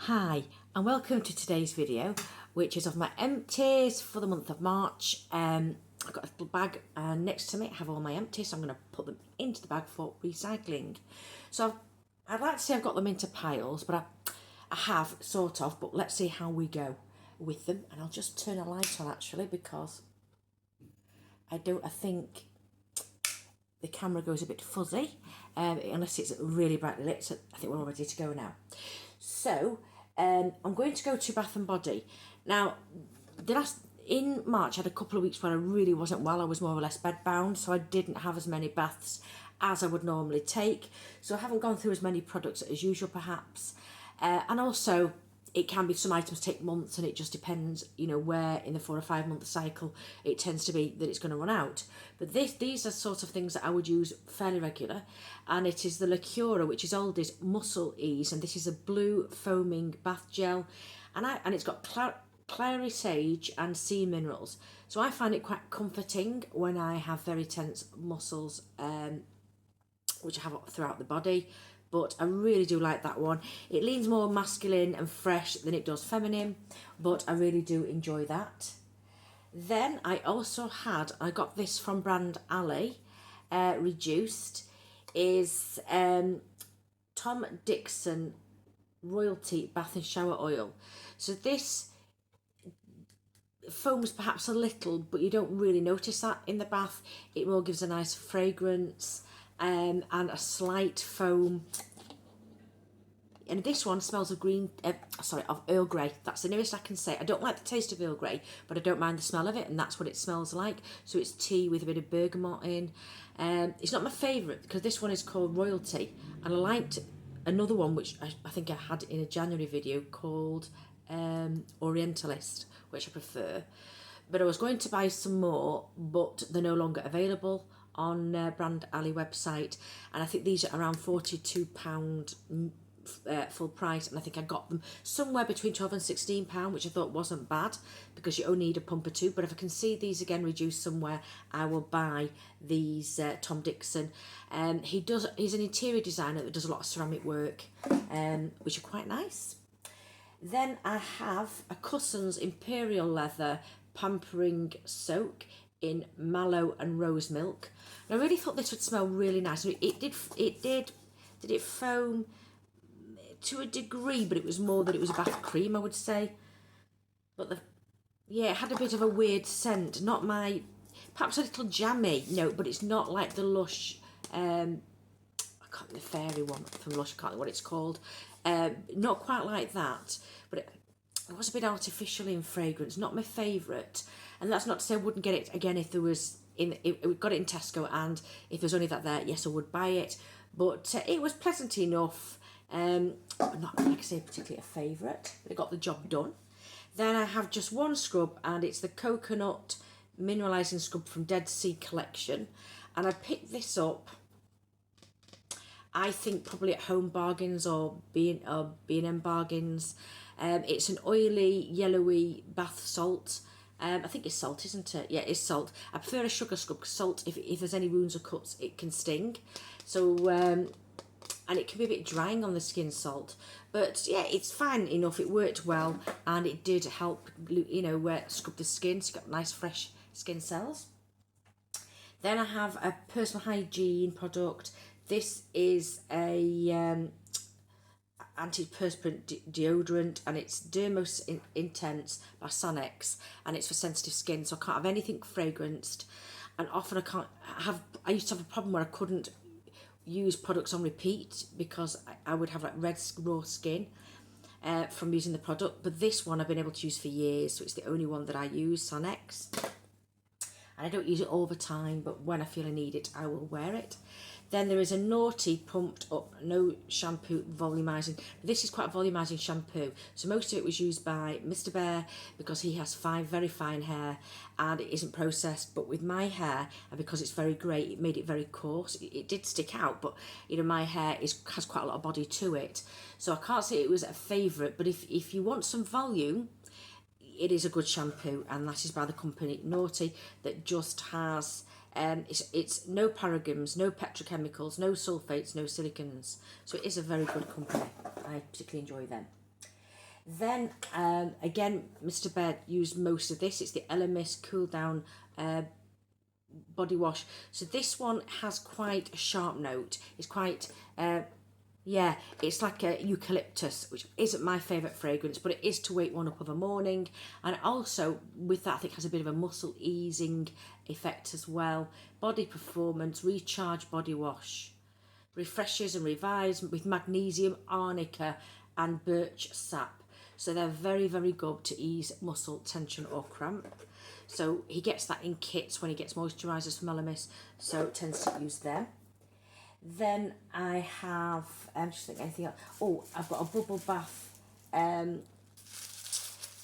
Hi and welcome to today's video, which is of my empties for the month of March. I've got a little bag next to me. I have all my empties, so I'm going to put them into the bag for recycling. So I'd like to say I've got them into piles, but I have sort of, but let's see how we go with them. And I'll just turn a light on actually, because I think the camera goes a bit fuzzy unless it's really brightly lit. So I think we're all ready to go now. So I'm going to go to Bath and Body. Now, in March I had a couple of weeks where I really wasn't well. I was more or less bedbound, so I didn't have as many baths as I would normally take. So I haven't gone through as many products as usual perhaps. And also it can be some items take months, and it just depends, you know, where in the 4 or 5 month cycle it tends to be that it's going to run out. But these are sort of things that I would use fairly regular, and it is the Liqueur, which is Aldi's Muscle Ease, and this is a blue foaming bath gel, and it's got clary sage and sea minerals. So I find it quite comforting when I have very tense muscles, which I have throughout the body. But I really do like that one. It leans more masculine and fresh than it does feminine, but I really do enjoy that. Then I got this from brand Ali, reduced, is Tom Dixon Royalty Bath and Shower Oil. So this foams perhaps a little, but you don't really notice that in the bath. It more gives a nice fragrance and a slight foam. And this one smells of of Earl Grey. That's the nearest I can say. I don't like the taste of Earl Grey, but I don't mind the smell of it, and that's what it smells like. So it's tea with a bit of bergamot in. It's not my favourite because this one is called Royalty, and I liked another one which I think I had in a January video called Orientalist, which I prefer. But I was going to buy some more, but they're no longer available on Brand Ali website, and I think these are around £42 full price, and I think I got them somewhere between £12 and £16, which I thought wasn't bad because you only need a pump or two. But if I can see these again reduced somewhere, I will buy these. Tom Dixon, he's an interior designer that does a lot of ceramic work, which are quite nice. Then I have a Cussons Imperial Leather Pampering Soak in mallow and rose milk. And I really thought this would smell really nice. It did foam to a degree, but it was more that it was a bath cream, I would say. But it had a bit of a weird scent. Not my, perhaps a little jammy, no, but it's not like the Lush, the fairy one from Lush, I can't think what it's called. Not quite like that, but it was a bit artificial in fragrance, not my favourite. And that's not to say I wouldn't get it again if there was, we got it in Tesco, and if there's only that there, yes, I would buy it. But it was pleasant enough. Not, like I say, particularly a favourite, but it got the job done. Then I have just one scrub, and it's the Coconut Mineralising Scrub from Dead Sea Collection. And I picked this up, I think probably at Home Bargains or B&M Bargains. It's an oily, yellowy bath salt. I think it's salt, isn't it? Yeah, it's salt. I prefer a sugar scrub because salt, if there's any wounds or cuts, it can sting. So, and it can be a bit drying on the skin, salt. But yeah, it's fine enough. It worked well, and it did help, you know, scrub the skin, so you got nice fresh skin cells. Then I have a personal hygiene product. This is a antiperspirant deodorant, and it's Dermos Intense by Sonex, and it's for sensitive skin, so I can't have anything fragranced. And often I used to have a problem where I couldn't use products on repeat because I would have like red raw skin from using the product. But this one I've been able to use for years, so it's the only one that I use, Sonex. And I don't use it all the time, but when I feel I need it, I will wear it. Then there is a Naughty Pumped Up No Shampoo Volumizing. This is quite a volumizing shampoo. So most of it was used by Mr. Bear because he has very fine hair and it isn't processed. But with my hair, and because it's very grey, it made it very coarse. It did stick out, but you know, my hair has quite a lot of body to it. So I can't say it was a favourite, but if you want some volume, it is a good shampoo, and that is by the company Naughty, that just has it's no parabens, no petrochemicals, no sulfates, no silicons. So it is a very good company. I particularly enjoy them. Then again, Mr. Bear used most of this. It's the Elemis Cool Down body wash. So this one has quite a sharp note. It's quite yeah, it's like a eucalyptus, which isn't my favourite fragrance, but it is to wake one up of a morning. And also, with that, I think it has a bit of a muscle easing effect as well. Body Performance Recharge Body Wash. Refreshes and revives with magnesium, arnica and birch sap. So they're very, very good to ease muscle tension or cramp. So he gets that in kits when he gets moisturisers from Elemis, so tends to use them. Then I have, just think anything else. Oh, I've got a bubble bath.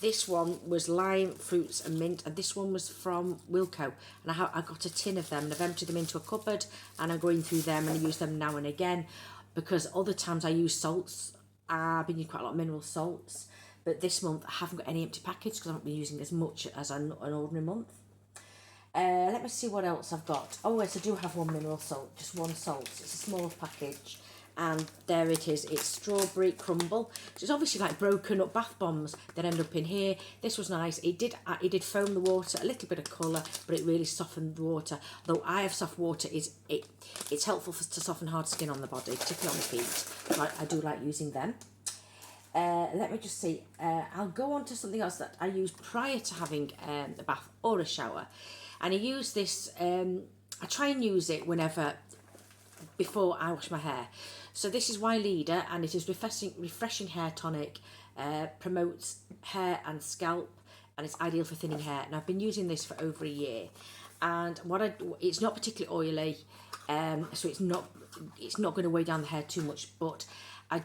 This one was lime, fruits and mint, and this one was from Wilko. And I got a tin of them, and I've emptied them into a cupboard, and I'm going through them, and I use them now and again, because other times I use salts. I've been using quite a lot of mineral salts, but this month I haven't got any empty packets because I haven't been using as much as an ordinary month. Let me see what else I've got. Oh yes, I do have one mineral salt, just one salt. It's a small package, and there it is. It's strawberry crumble. So it's obviously like broken up bath bombs that end up in here. This was nice. It did foam the water, a little bit of colour, but it really softened the water. Though I have soft water, it's helpful to soften hard skin on the body, particularly on the feet. So I do like using them. Let me just see. I'll go on to something else that I used prior to having a bath or a shower. And I use this, I try and use it before I wash my hair. So this is Y Leader, and it is refreshing hair tonic, promotes hair and scalp, and it's ideal for thinning hair. And I've been using this for over a year. And it's not particularly oily, so it's not going to weigh down the hair too much, but I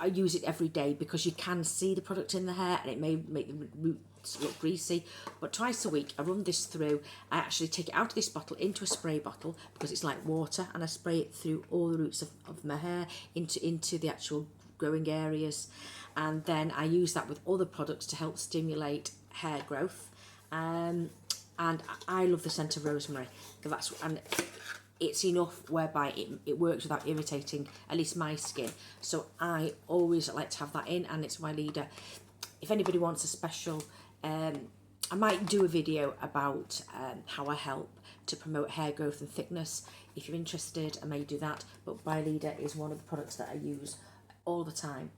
use it every day because you can see the product in the hair and it may make the roots look greasy. But twice a week I run this through. I actually take it out of this bottle into a spray bottle because it's like water, and I spray it through all the roots of my hair into the actual growing areas. And then I use that with other products to help stimulate hair growth. And I love the scent of rosemary. And it's enough whereby it works without irritating at least my skin. So I always like to have that in, and it's my leader. If anybody wants a special, I might do a video about how I help to promote hair growth and thickness. If you're interested, I may do that. But my leader is one of the products that I use all the time.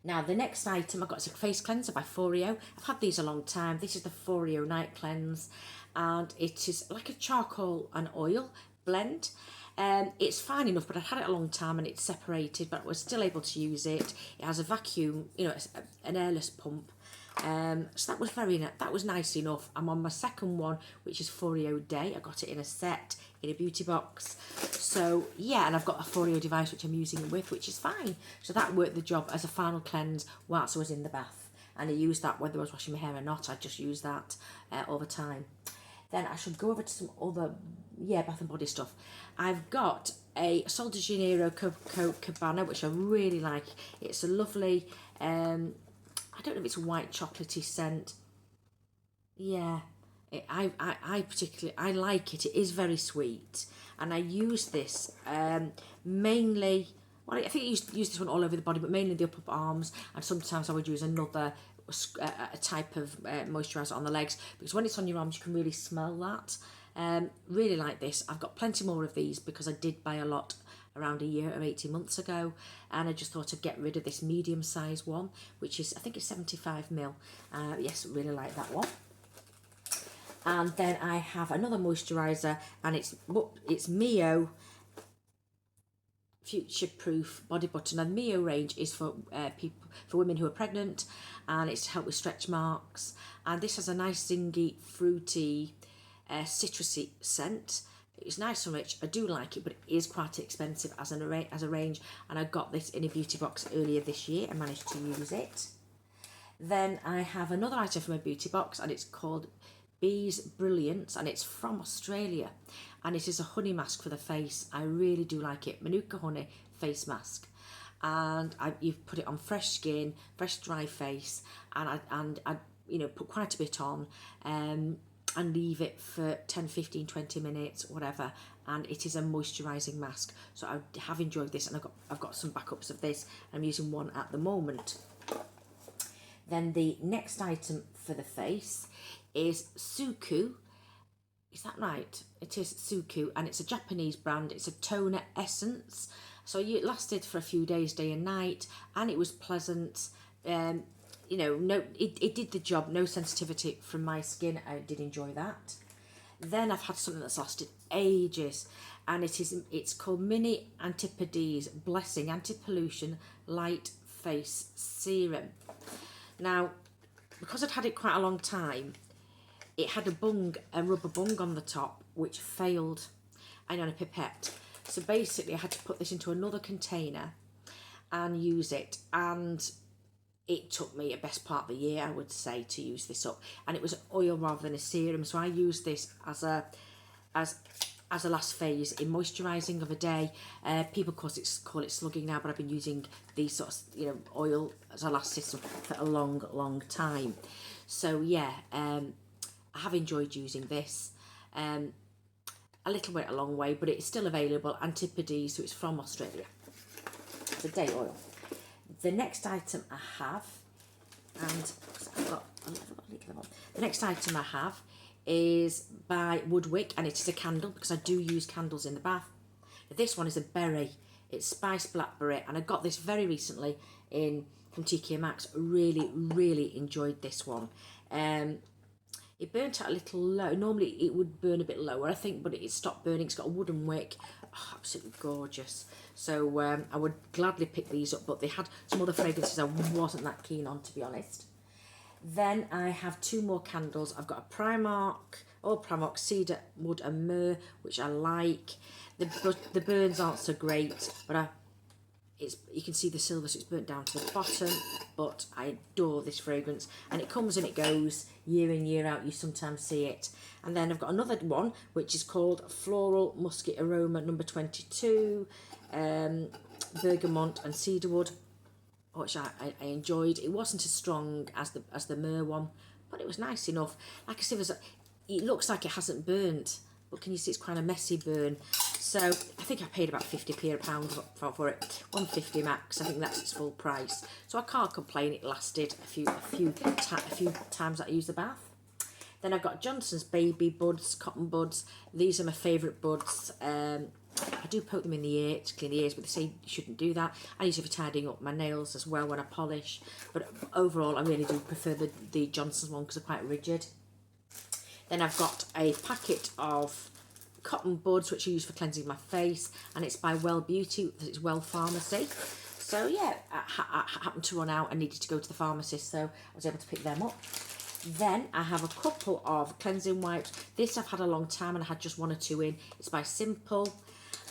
Now, the next item I got is a face cleanser by Foreo. I've had these a long time. This is the Foreo Night Cleanse, and it is like a charcoal and oil blend. It's fine enough, but I've had it a long time and it's separated, but I was still able to use it. It has a vacuum, an airless pump. So that was nice enough. I'm on my second one, which is Foreo Day. I got it in a set, in a beauty box. So yeah, and I've got a Foreo device which I'm using with, which is fine. So that worked the job as a final cleanse whilst I was in the bath. And I used that whether I was washing my hair or not. I just use that all the time. Then I should go over to some other, bath and body stuff. I've got a Sol de Janeiro Coco Cabana, which I really like. It's a lovely, I don't know if it's a white chocolatey scent. Yeah, I like it. It is very sweet. And I use this mainly, well, I think I use this one all over the body, but mainly the upper arms. And sometimes I would use another a type of moisturiser on the legs, because when it's on your arms you can really smell that. Really like this. I've got plenty more of these because I did buy a lot around a year or 18 months ago, and I just thought I'd get rid of this medium size one, which is, I think it's 75ml. Yes, really like that one. And then I have another moisturiser, and it's Mio Future Proof Body Butter. Now the Mio range is for women who are pregnant, and it's to help with stretch marks. And this has a nice zingy, fruity, citrusy scent. It's nice and rich. I do like it, but it is quite expensive as a range. And I got this in a beauty box earlier this year and managed to use it. Then I have another item from a beauty box, and it's called Bees Brilliance, and it's from Australia, and it is a honey mask for the face. I really do like it. Manuka honey face mask, and you've put it on fresh skin, fresh dry face, and I put quite a bit on, and leave it for 10, 15, 20 minutes, whatever, and it is a moisturising mask. So I have enjoyed this, and I've got some backups of this. I'm using one at the moment. Then the next item for the face is Suku. Is that right? It is Suku, and it's a Japanese brand. It's a toner essence. So it lasted for a few days, day and night, and it was pleasant. You know, no, it did the job. No sensitivity from my skin. I did enjoy that. Then I've had something that's lasted ages, and it's called Mini Antipodes Blessing Anti-Pollution Light Face Serum. Now, because I'd had it quite a long time, it had a rubber bung on the top, which failed, and on a pipette. So basically I had to put this into another container and use it, and it took me a best part of the year, I would say, to use this up. And it was oil rather than a serum, so I used this as a last phase in moisturising of a day. People call it slugging now, but I've been using these sorts, oil as a last system for a long time. So yeah, I have enjoyed using this. A little way, a long way, but it's still available. Antipodes, so it's from Australia. It's a day oil. The next item I have, and the next item I have is by Woodwick, and it is a candle, because I do use candles in the bath. This one is a berry. It's spiced blackberry, and I got this very recently from TK Maxx. Really enjoyed this one. It burnt out a little low. Normally it would burn a bit lower, I think, but it stopped burning. It's got a wooden wick. Oh, absolutely gorgeous. So I would gladly pick these up, but they had some other fragrances I wasn't that keen on, to be honest. Then I have two more candles. I've got a Primark Cedar, Wood and Myrrh, which I like. The burns aren't so great, but you can see the silver, so it's burnt down to the bottom, but I adore this fragrance, and it comes and it goes year in, year out. You sometimes see it. And then I've got another one, which is called Floral Musky Aroma number 22, Bergamot and Cedarwood, which I enjoyed. It wasn't as strong as the Myrrh one, but it was nice enough. Like I said, it looks like it hasn't burnt, but can you see it's quite a messy burn? So I think I paid about 50p a pound for it, 150 max. I think that's its full price. So I can't complain. It lasted a few times that I used the bath. Then I've got Johnson's Baby Buds, Cotton Buds. These are my favourite buds. I do poke them in the ear to clean the ears, but they say you shouldn't do that. I use it for tidying up my nails as well when I polish. But overall, I really do prefer the Johnson's one because they're quite rigid. Then I've got a packet of cotton buds, which I use for cleansing my face, and it's by Well Beauty. It's Well Pharmacy. So yeah, I happened to run out and needed to go to the pharmacist, so I was able to pick them up. Then I have a couple of cleansing wipes. This I've had a long time, and I had just one or two in. It's by Simple.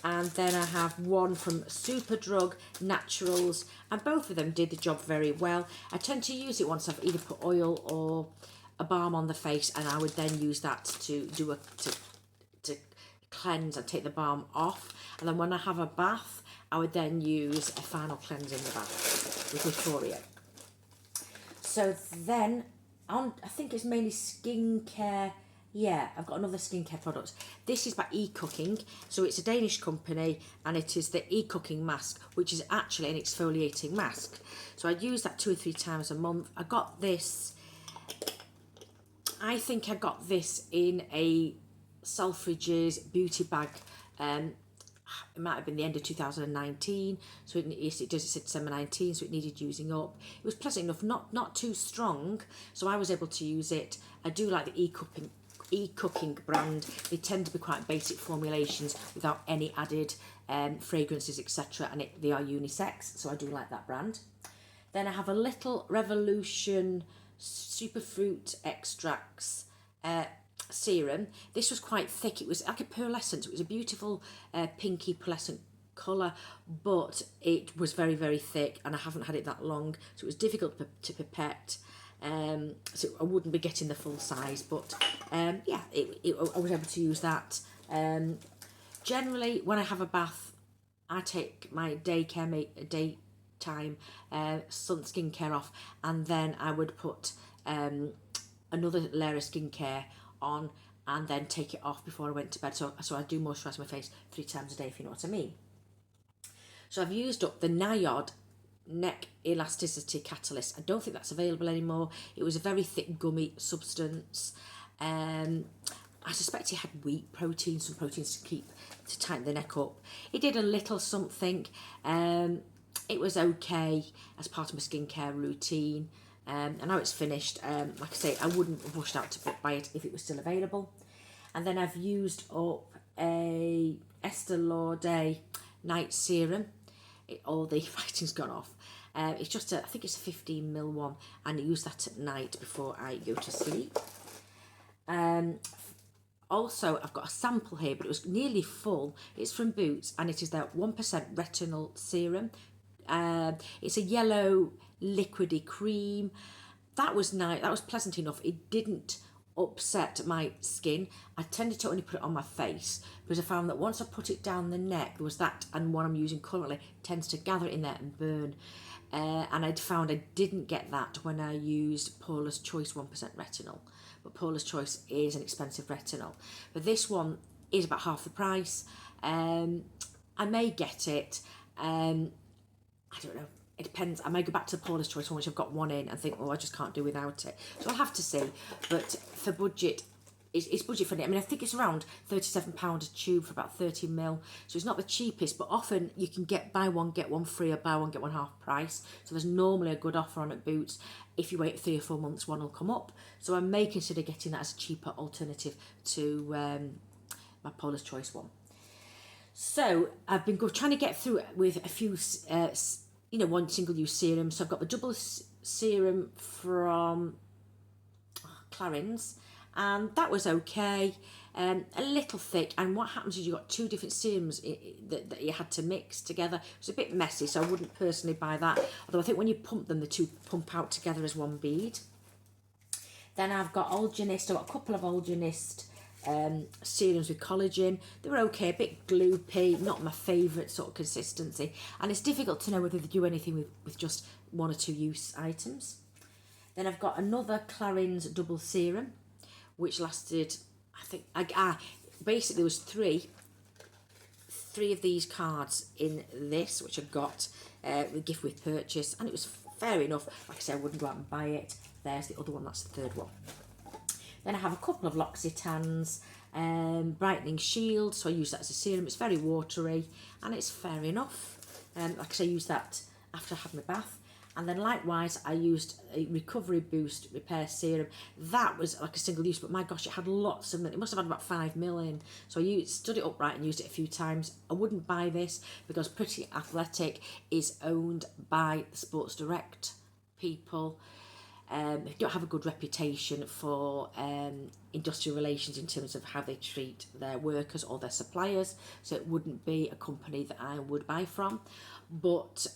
And then I have one from Superdrug Naturals, and both of them did the job very well. I tend to use it once I've either put oil or a balm on the face, and I would then use that to to cleanse and take the balm off. And then when I have a bath, I would then use a final cleanse in the bath with Victoria. So then I think it's mainly skincare. Yeah, I've got another skincare product. This is by E-Cooking. So it's a Danish company, and it is the E-Cooking mask, which is actually an exfoliating mask. So I use that 2 or 3 times a month. I got this, I think I got this in a Selfridges beauty bag. It might have been the end of 2019, so it does. It's December 19, so it needed using up. It was pleasant enough, not too strong, so I was able to use it. I do like the E-Cooking brand. They tend to be quite basic formulations without any added fragrances, etc., and they are unisex, so I do like that brand. Then I have a Little Revolution Superfruit Extracts serum. This was quite thick. It was like a pearlescent. It was a beautiful pinky pearlescent colour, but it was very thick, and I haven't had it that long, so it was difficult to pipette. So I wouldn't be getting the full size, but yeah, I was able to use that. Generally, when I have a bath, I take my daytime skincare off, and then I would put another layer of skincare on, and then take it off before I went to bed. So I do moisturise my face 3 times a day, if you know what I mean. So I've used up the Nayod neck elasticity catalyst. I don't think that's available anymore. It was a very thick gummy substance. I suspect it had wheat protein, some proteins to tighten the neck up. It did a little something. It was okay as part of my skincare routine. And now it's finished. Like I say, I wouldn't have rushed out to buy it if it was still available. And then I've used up a Estee Lauder night serum. All the writing's gone off. It's just I think it's a 15ml one, and I use that at night before I go to sleep. Also, I've got a sample here, but it was nearly full. It's from Boots, and it is their 1% retinol serum. It's a yellow liquidy cream. That was nice. That was pleasant enough. It didn't upset my skin. I tended to only put it on my face because I found that once I put it down the neck, there was that, and what I'm using currently tends to gather in there and burn. And I'd found I didn't get that when I used Paula's Choice 1% retinol. But Paula's Choice is an expensive retinol. But this one is about half the price. I may get it. I don't know. It depends. I may go back to the Paula's Choice one, which I've got one in, and think, oh, I just can't do without it. So I'll have to see. But for budget, it's budget friendly. I mean, I think it's around £37 a tube for about 30ml. So it's not the cheapest, but often you can get buy one, get one free, or buy one, get one half price. So there's normally a good offer on at Boots. If you wait 3 or 4 months, one will come up. So I may consider getting that as a cheaper alternative to my Paula's Choice one. So I've been trying to get through it with a few, one single-use serum. So I've got the double serum from Clarins, and that was okay. A little thick, and what happens is you've got 2 different serums that you had to mix together. It was a bit messy, so I wouldn't personally buy that. Although I think when you pump them, the 2 pump out together as one bead. Then I've got Algenist. I've got a couple of Algenist serums with collagen. They were okay, a bit gloopy, not my favourite sort of consistency, and it's difficult to know whether they do anything with just 1 or 2 use items. Then I've got another Clarins double serum, which lasted, I think, basically there was three of these cards in this, which I got with gift with purchase, and it was fair enough. Like I said, I wouldn't go out and buy it. There's the other one, that's the third one. Then I have a couple of L'Occitans, brightening shield, so I use that as a serum. It's very watery, and it's fair enough. Like I say, I used that after I had my bath. And then likewise, I used a Recovery Boost Repair Serum. That was like a single use, but my gosh, it had lots of it. It must have had about 5ml in. So I stood it upright and used it a few times. I wouldn't buy this because Pretty Athletic is owned by the Sports Direct people. They don't have a good reputation for industrial relations in terms of how they treat their workers or their suppliers, so it wouldn't be a company that I would buy from. But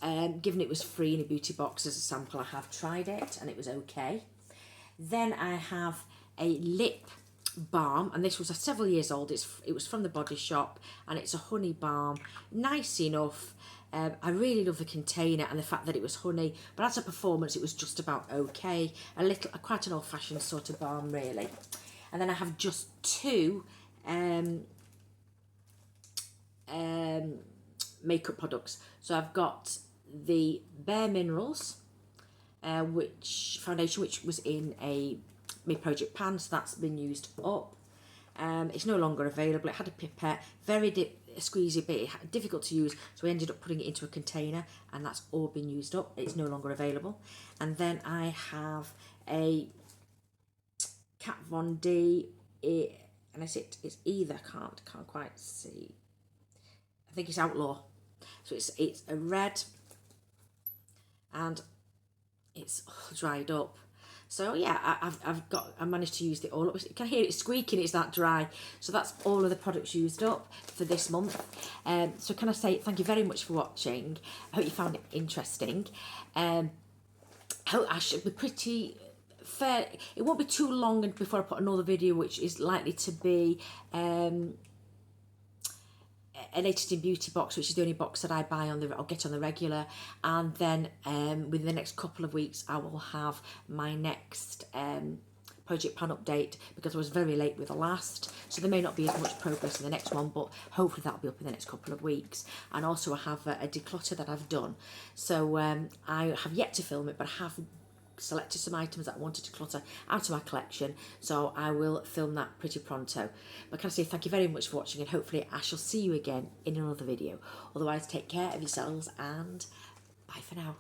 given it was free in a beauty box as a sample, I have tried it and it was okay. Then I have a lip balm, and this was several years old. It was from the Body Shop, and it's a honey balm, nice enough. I really love the container and the fact that it was honey, but as a performance, it was just about okay. Quite an old-fashioned sort of balm, really. And then I have just 2 makeup products. So I've got the Bare Minerals foundation, which was in a My Project pan, so that's been used up. It's no longer available. It had a pipette, very squeezy bit, difficult to use, so we ended up putting it into a container, and that's all been used up. It's no longer available. And then I have a Kat Von D, and it's either, can't quite see, I think it's Outlaw. So it's a red, and it's dried up. So yeah, I managed to use it all up. You can hear it squeaking, it's that dry. So that's all of the products used up for this month. So can I say thank you very much for watching. I hope you found it interesting. I should be pretty fair. It won't be too long before I put another video, which is likely to be an 18 beauty box, which is the only box that I buy I'll get on the regular. And then within the next couple of weeks, I will have my next project plan update because I was very late with the last, so there may not be as much progress in the next one, but hopefully that'll be up in the next couple of weeks. And also I have a declutter that I've done, so I have yet to film it, but I have selected some items that I wanted to clutter out of my collection, so I will film that pretty pronto. But can I say thank you very much for watching, and hopefully I shall see you again in another video. Otherwise, take care of yourselves and bye for now.